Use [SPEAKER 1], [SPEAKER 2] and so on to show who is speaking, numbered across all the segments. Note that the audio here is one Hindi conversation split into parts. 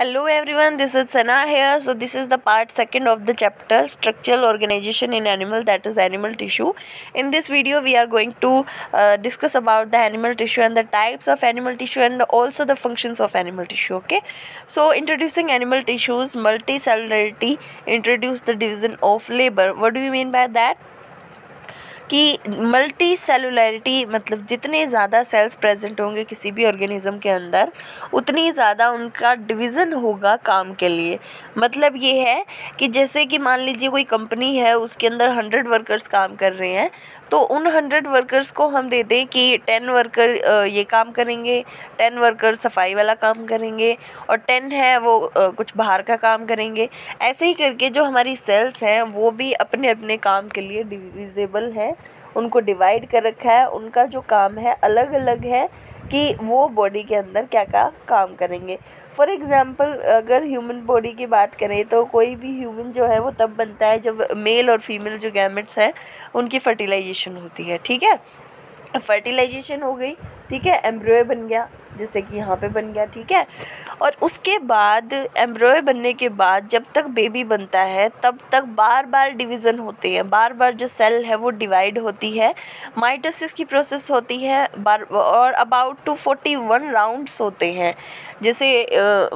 [SPEAKER 1] Hello everyone, this is Sana here. So this is the part second of the chapter structural organization in animal, that is animal tissue. In this video we are going to discuss about the animal tissue and the types of animal tissue and also the functions of animal tissue. Okay, so introducing animal tissues, multicellularity, introduce the division of labor. What do you mean by that? कि मल्टी सेलुलरिटी मतलब जितने ज़्यादा सेल्स प्रेजेंट होंगे किसी भी ऑर्गेनिज्म के अंदर उतनी ज़्यादा उनका डिवीज़न होगा काम के लिए। मतलब ये है कि जैसे कि मान लीजिए कोई कंपनी है, उसके अंदर 100 वर्कर्स काम कर रहे हैं, तो उन 100 वर्कर्स को हम दे दें कि 10 वर्कर ये काम करेंगे, 10 वर्कर सफाई वाला काम करेंगे और 10 है वो कुछ बाहर का काम करेंगे। ऐसे ही करके जो हमारी सेल्स हैं वो भी अपने अपने काम के लिए डिविजिबल है, उनको डिवाइड कर रखा है, उनका जो काम है अलग अलग है कि वो बॉडी के अंदर क्या क्या काम करेंगे। फॉर एग्जाम्पल अगर ह्यूमन बॉडी की बात करें तो कोई भी ह्यूमन जो है वो तब बनता है जब मेल और फीमेल जो गैमेट्स हैं उनकी फर्टिलाइजेशन होती है। ठीक है, फर्टिलाइजेशन हो गई, ठीक है, एम्ब्रियो बन गया जैसे कि यहाँ पे बन गया, ठीक है। और उसके बाद एम्ब्रियो बनने के बाद जब तक बेबी बनता है तब तक बार बार डिवीज़न होते हैं, बार बार जो सेल है वो डिवाइड होती है, माइटोसिस की प्रोसेस होती है बार, और अबाउट टू 41 राउंड्स होते हैं। जैसे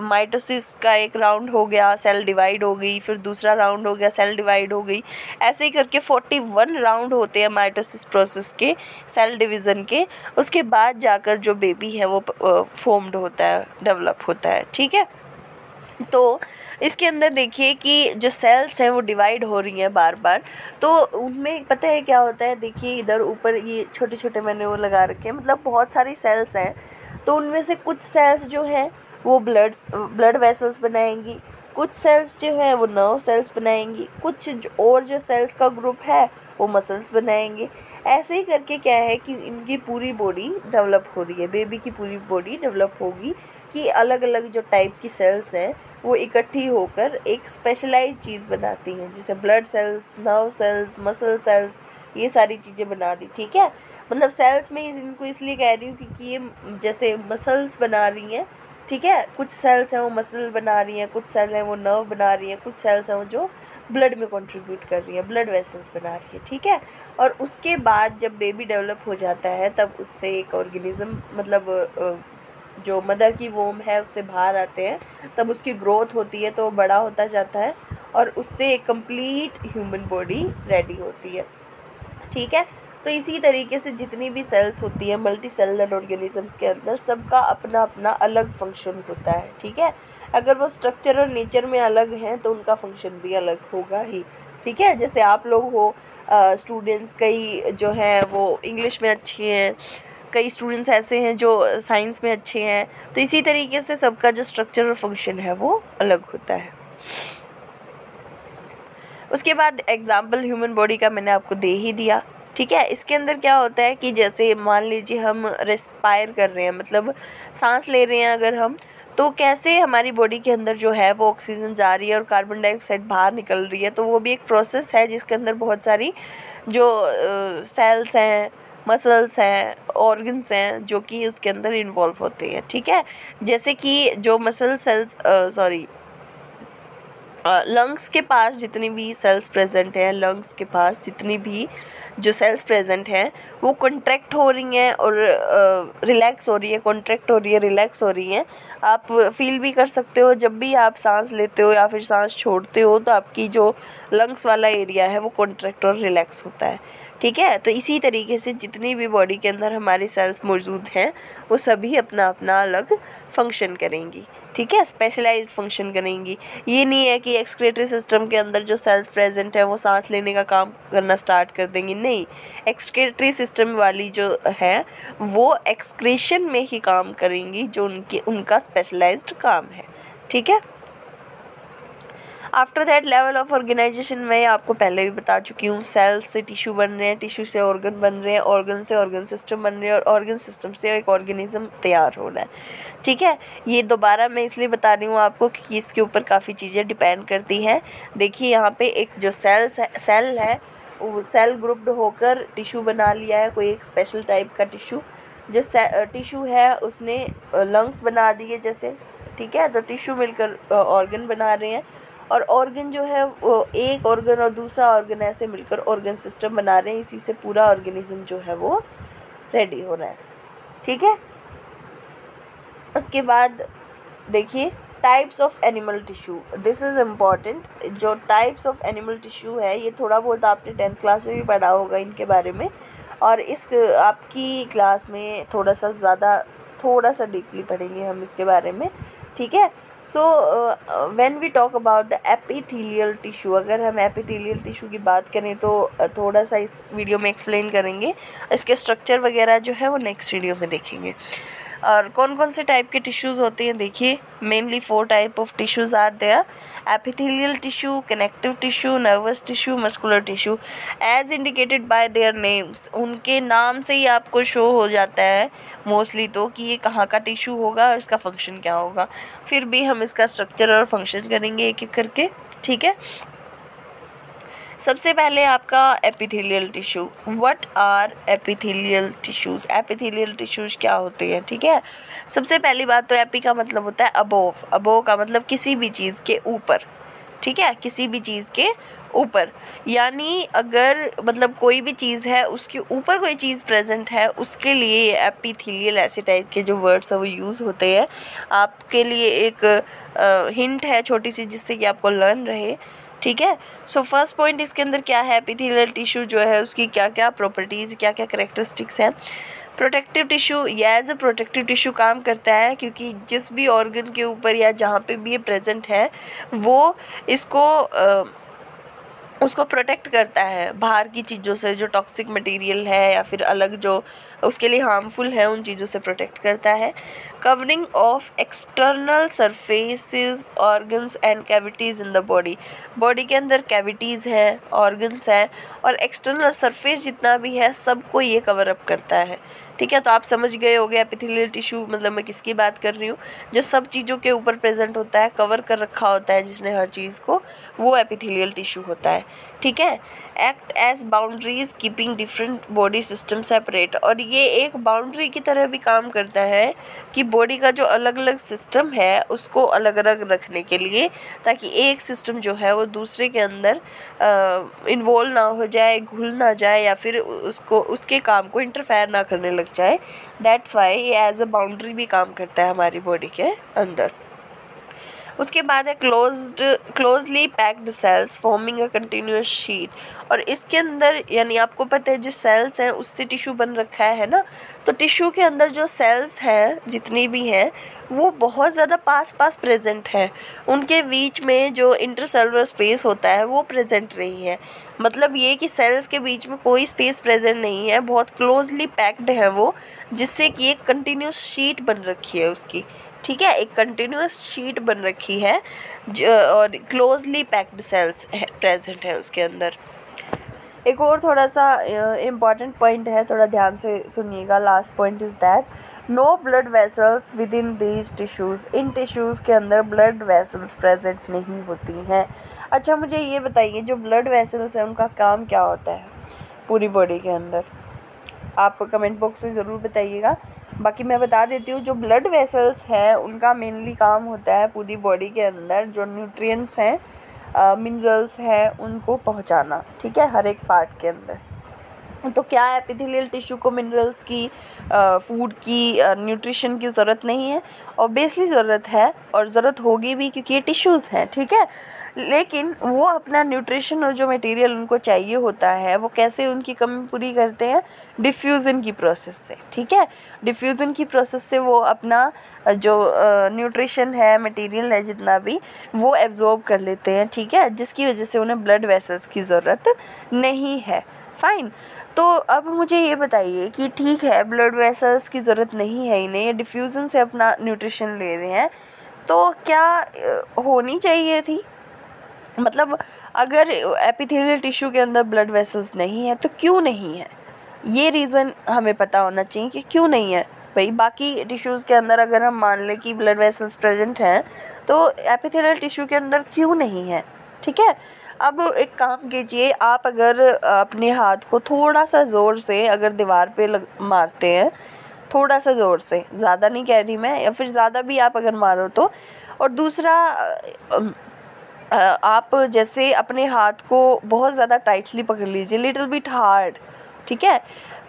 [SPEAKER 1] माइटोसिस का एक राउंड हो गया, सेल डिवाइड हो गई, फिर दूसरा राउंड हो गया, सेल डिवाइड हो गई, ऐसे ही करके 41 राउंड होते हैं माइटोसिस प्रोसेस के, सेल डिवीज़न के। उसके बाद जाकर जो बेबी है वो फॉर्म्ड होता है, डेवलप होता है। ठीक है, तो इसके अंदर देखिए कि जो सेल्स हैं वो डिवाइड हो रही हैं बार बार, तो उनमें पता है क्या होता है। देखिए इधर ऊपर ये छोटे छोटे मैंने वो लगा रखे हैं, मतलब बहुत सारी सेल्स हैं, तो उनमें से कुछ सेल्स जो हैं वो ब्लड वेसल्स बनाएंगी, कुछ सेल्स जो है वो नर्व सेल्स बनाएंगी, कुछ और जो सेल्स का ग्रुप है वो मसल्स बनाएंगे। ऐसे ही करके क्या है कि इनकी पूरी बॉडी डेवलप हो रही है, बेबी की पूरी बॉडी डेवलप होगी कि अलग अलग जो टाइप की सेल्स हैं वो इकट्ठी होकर एक स्पेशलाइज्ड चीज़ बनाती हैं, जैसे blood cells, nerve cells, muscle cells, ये सारी चीज़ें बना दी। ठीक है, मतलब सेल्स में इनको इसलिए कह रही हूँ क्योंकि ये जैसे मसल्स बना रही हैं, ठीक है, कुछ सेल्स हैं वो मसल बना रही हैं, कुछ सेल हैं वो नर्व बना रही हैं, कुछ सेल्स हैं वो जो ब्लड में कंट्रीब्यूट कर रही है, ब्लड वेसल्स बना रही है। ठीक है, और उसके बाद जब बेबी डेवलप हो जाता है तब उससे एक ऑर्गेनिज्म मतलब जो मदर की वोम है उससे बाहर आते हैं, तब उसकी ग्रोथ होती है तो वो बड़ा होता जाता है और उससे एक कंप्लीट ह्यूमन बॉडी रेडी होती है। ठीक है, तो इसी तरीके से जितनी भी सेल्स होती है मल्टी सेलुलर ऑर्गेनिजम्स के अंदर, सबका अपना अपना अलग फंक्शन होता है। ठीक है, अगर वो स्ट्रक्चर और नेचर में अलग हैं तो उनका फंक्शन भी अलग होगा ही। ठीक है, जैसे आप लोग हो स्टूडेंट्स, कई जो हैं वो इंग्लिश में अच्छे हैं, कई स्टूडेंट्स ऐसे हैं जो साइंस में अच्छे हैं, तो इसी तरीके से सबका जो स्ट्रक्चर और फंक्शन है वो अलग होता है। उसके बाद एग्जाम्पल ह्यूमन बॉडी का मैंने आपको दे ही दिया। ठीक है, इसके अंदर क्या होता है कि जैसे मान लीजिए हम रेस्पायर कर रहे हैं, मतलब सांस ले रहे हैं अगर हम, तो कैसे हमारी बॉडी के अंदर जो है वो ऑक्सीजन जा रही है और कार्बन डाइऑक्साइड बाहर निकल रही है, तो वो भी एक प्रोसेस है जिसके अंदर बहुत सारी जो सेल्स हैं, मसल्स हैं, ऑर्गन्स हैं जो कि उसके अंदर इन्वॉल्व होते हैं। ठीक है, जैसे कि जो मसल सेल्स लंग्स के पास जितनी भी सेल्स प्रेजेंट हैं, लंग्स के पास जितनी भी जो सेल्स प्रेजेंट हैं वो कॉन्ट्रैक्ट हो रही हैं और रिलैक्स हो रही है, कॉन्ट्रैक्ट हो रही है, रिलैक्स हो रही हैं। आप फील भी कर सकते हो जब भी आप सांस लेते हो या फिर सांस छोड़ते हो तो आपकी जो लंग्स वाला एरिया है वो कॉन्ट्रैक्ट और रिलैक्स होता है। ठीक है, तो इसी तरीके से जितनी भी बॉडी के अंदर हमारी सेल्स मौजूद हैं वो सभी अपना अपना अलग फंक्शन करेंगी। ठीक है, स्पेशलाइज्ड फंक्शन करेंगी। ये नहीं है कि एक्सक्रीटरी सिस्टम के अंदर जो सेल्स प्रेजेंट है वो सांस लेने का काम करना स्टार्ट कर देंगी, नहीं, एक्सक्रीटरी सिस्टम वाली जो है वो एक्सक्रीशन में ही काम करेंगी, जो उनका स्पेशलाइज्ड काम है। ठीक है, after that level of organisation मैं आपको पहले भी बता चुकी हूँ, सेल्स से टिश्यू बन रहे हैं, टिश्यू से ऑर्गन बन रहे हैं, ऑर्गन से ऑर्गन सिस्टम बन रहे हैं और ऑर्गन सिस्टम से एक ऑर्गेनिज्म तैयार हो रहा है। ठीक है, ये दोबारा मैं इसलिए बता रही हूँ आपको कि इसके ऊपर काफ़ी चीज़ें डिपेंड करती हैं। देखिए यहाँ पे एक जो सेल है वो सेल ग्रुप्ड होकर टिश्यू बना लिया है, कोई एक स्पेशल टाइप का टिश्यू। जो टिश्यू है उसने लंग्स बना दिए, जैसे ठीक है। तो टिश्यू मिलकर ऑर्गन बना रहे हैं, और ऑर्गन जो है वो एक ऑर्गन और दूसरा ऑर्गन ऐसे मिलकर ऑर्गन सिस्टम बना रहे हैं। इसी से पूरा ऑर्गेनिज्म जो है वो रेडी हो रहा है, ठीक है। उसके बाद देखिए types of animal tissue, this is important. जो टाइप्स ऑफ एनिमल टिश्यू है ये थोड़ा बहुत आपने 10th क्लास में भी पढ़ा होगा इनके बारे में, और इस आपकी क्लास में थोड़ा सा डीपली पढ़ेंगे हम इसके बारे में, ठीक है। So when we talk about the epithelial tissue, अगर हम एपिथेलियल टिश्यू की बात करें तो थोड़ा सा इस वीडियो में एक्सप्लेन करेंगे, इसके स्ट्रक्चर वगैरह जो है वो नेक्स्ट वीडियो में देखेंगे। और कौन कौन से टाइप के टिश्यूज होते हैं, देखिए mainly 4 type of tissues are there: epithelial tissue, connective tissue, nervous tissue, muscular tissue. As indicated by their names, उनके नाम से ही आपको शो हो जाता है मोस्टली तो कि ये कहाँ का टिश्यू होगा और इसका फंक्शन क्या होगा। फिर भी हम इसका स्ट्रक्चर और फंक्शन करेंगे एक एक करके, ठीक है। सबसे पहले आपका epithelial tissue. What are epithelial tissues? Epithelial tissues क्या होते हैं, ठीक है। सबसे पहली बात तो एपी का मतलब होता है अबोव, अबोव का मतलब किसी भी चीज़ के ऊपर, ठीक है, किसी भी चीज़ के ऊपर। यानी अगर मतलब कोई भी चीज़ है उसके ऊपर कोई चीज़ प्रेजेंट है, उसके लिए एपिथेलियल ऐसे टाइप के जो वर्ड्स है वो यूज़ होते हैं। आपके लिए एक हिंट है छोटी सी जिससे कि आपको लर्न रहे, ठीक है। सो फर्स्ट पॉइंट इसके अंदर क्या है, एपिथेलियल टिश्यू जो है उसकी क्या क्या प्रॉपर्टीज, क्या क्या करेक्टरिस्टिक्स हैं। प्रोटेक्टिव टिश्यू, ये एज अ प्रोटेक्टिव टिश्यू काम करता है क्योंकि जिस भी ऑर्गन के ऊपर या जहाँ पे भी ये प्रेजेंट है वो इसको उसको प्रोटेक्ट करता है बाहर की चीज़ों से, जो टॉक्सिक मटेरियल है या फिर अलग जो उसके लिए हार्मफुल है उन चीज़ों से प्रोटेक्ट करता है। Covering of external surfaces, organs and cavities in the body, body के अंदर कैविटीज़ है, ऑर्गन्स है और एक्सटर्नल सरफेस जितना भी है सबको ये कवर अप करता है, ठीक है। तो आप समझ गए होंगे एपिथेलियल टिश्यू मतलब मैं किसकी बात कर रही हूँ, जो सब चीज़ों के ऊपर प्रेजेंट होता है, कवर कर रखा होता है जिसने हर चीज़ को, वो एपिथेलियल टिश्यू होता है, ठीक है। Act as boundaries keeping different body system separate, और ये एक बाउंड्री की तरह भी काम करता है कि बॉडी का जो अलग अलग सिस्टम है उसको अलग अलग रखने के लिए, ताकि एक सिस्टम जो है वो दूसरे के अंदर इन्वॉल्व ना हो जाए, घुल ना जाए या फिर उसको उसके काम को इंटरफेयर ना करने लग जाए। दैट्स वाई ये एज अ बाउंड्री भी काम करता है हमारी बॉडी के अंदर। उसके बाद है closely packed cells forming a continuous sheet, और इसके अंदर यानी आपको पता है जो सेल्स हैं उससे टिश्यू बन रखा है ना, तो टिश्यू के अंदर जो सेल्स हैं जितनी भी हैं वो बहुत ज़्यादा पास पास प्रेजेंट है, उनके बीच में जो इंटरसेलुलर स्पेस होता है वो प्रेजेंट नहीं है। मतलब ये कि सेल्स के बीच में कोई स्पेस प्रेजेंट नहीं है, बहुत क्लोजली पैक्ड है वो, जिससे कि एक कंटिन्यूअस शीट बन रखी है उसकी, ठीक है, एक कंटिन्यूअस शीट बन रखी है और क्लोजली पैक्ड सेल्स प्रेजेंट है उसके अंदर। एक और थोड़ा सा इम्पॉर्टेंट पॉइंट है, थोड़ा ध्यान से सुनिएगा। Last point is that no blood vessels within these tissues, इन टिश्यूज के अंदर ब्लड वेसल्स प्रेजेंट नहीं होती हैं। अच्छा मुझे ये बताइए जो ब्लड वेसल्स हैं उनका काम क्या होता है पूरी बॉडी के अंदर, आप कमेंट बॉक्स में ज़रूर बताइएगा। बाकी मैं बता देती हूँ जो ब्लड वेसल्स हैं उनका मेनली काम होता है पूरी बॉडी के अंदर जो न्यूट्रिएंट्स हैं, मिनरल्स हैं उनको पहुँचाना, ठीक है, हर एक पार्ट के अंदर। तो क्या एपिथेलियल टिश्यू को मिनरल्स की, फूड की, न्यूट्रिशन की ज़रूरत नहीं है? ऑब्वियसली ज़रूरत है और ज़रूरत होगी भी क्योंकि ये टिश्यूज़ हैं, ठीक है। लेकिन वो अपना न्यूट्रिशन और जो मटेरियल उनको चाहिए होता है वो कैसे उनकी कमी पूरी करते हैं? डिफ्यूज़न की प्रोसेस से, ठीक है। डिफ्यूज़न की प्रोसेस से वो अपना जो न्यूट्रिशन है, मटेरियल है जितना भी, वो एब्जॉर्ब कर लेते हैं, ठीक है, जिसकी वजह से उन्हें ब्लड वेसल्स की ज़रूरत नहीं है। फाइन। तो अब मुझे ये बताइए कि ठीक है ब्लड वेसल्स की ज़रूरत नहीं है इन्हें, ये डिफ्यूज़न से अपना न्यूट्रिशन ले रहे हैं, तो क्या होनी चाहिए थी? मतलब अगर एपिथेलियल टिश्यू के अंदर ब्लड वेसल्स नहीं है तो क्यों नहीं है, ये रीज़न हमें पता होना चाहिए कि क्यों नहीं है। भाई बाकी टिश्यूज़ के अंदर अगर हम मान लें कि ब्लड वेसल्स प्रेजेंट हैं तो एपिथेलियल टिश्यू के अंदर क्यों नहीं है, ठीक है। अब एक काम कीजिए, आप अगर अपने हाथ को थोड़ा सा ज़ोर से अगर दीवार पे मारते हैं, थोड़ा सा ज़ोर से, ज़्यादा नहीं कह रही मैं, या फिर ज़्यादा भी आप अगर मारो तो। और दूसरा आप जैसे अपने हाथ को बहुत ज़्यादा टाइटली पकड़ लीजिए, लिटिल बिट हार्ड, ठीक है।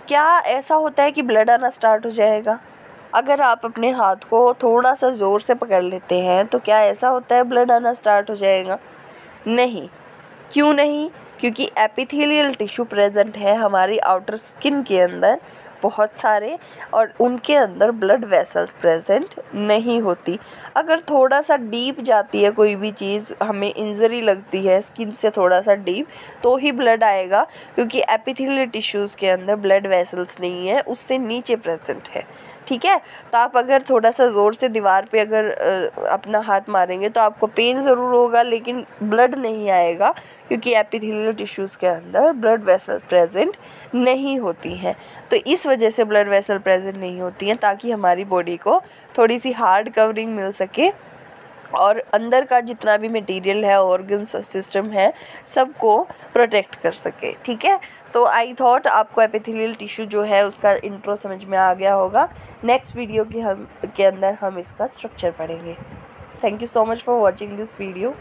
[SPEAKER 1] क्या ऐसा होता है कि ब्लड आना स्टार्ट हो जाएगा? अगर आप अपने हाथ को थोड़ा सा ज़ोर से पकड़ लेते हैं तो क्या ऐसा होता है ब्लड आना स्टार्ट हो जाएगा? नहीं। क्यों नहीं? क्योंकि एपिथेलियल टिश्यू प्रेजेंट है हमारी आउटर स्किन के अंदर बहुत सारे, और उनके अंदर ब्लड वेसल्स प्रेजेंट नहीं होती। अगर थोड़ा सा डीप जाती है कोई भी चीज़, हमें इंजरी लगती है स्किन से थोड़ा सा डीप, तो ही ब्लड आएगा, क्योंकि एपिथेलियल टिश्यूज़ के अंदर ब्लड वेसल्स नहीं है, उससे नीचे प्रेजेंट है, ठीक है। तो आप अगर थोड़ा सा ज़ोर से दीवार पे अगर अपना हाथ मारेंगे तो आपको पेन ज़रूर होगा, लेकिन ब्लड नहीं आएगा, क्योंकि एपिथेलियल टिश्यूज़ के अंदर ब्लड वेसल प्रेजेंट नहीं होती हैं। तो इस वजह से ब्लड वेसल प्रेजेंट नहीं होती हैं, ताकि हमारी बॉडी को थोड़ी सी हार्ड कवरिंग मिल सके और अंदर का जितना भी मटेरियल है, ऑर्गन्स सिस्टम है, सबको प्रोटेक्ट कर सके, ठीक है। तो आई थॉट आपको एपिथेलियल टिश्यू जो है उसका इंट्रो समझ में आ गया होगा। नेक्स्ट वीडियो के अंदर हम इसका स्ट्रक्चर पढ़ेंगे। Thank you so much for watching this video.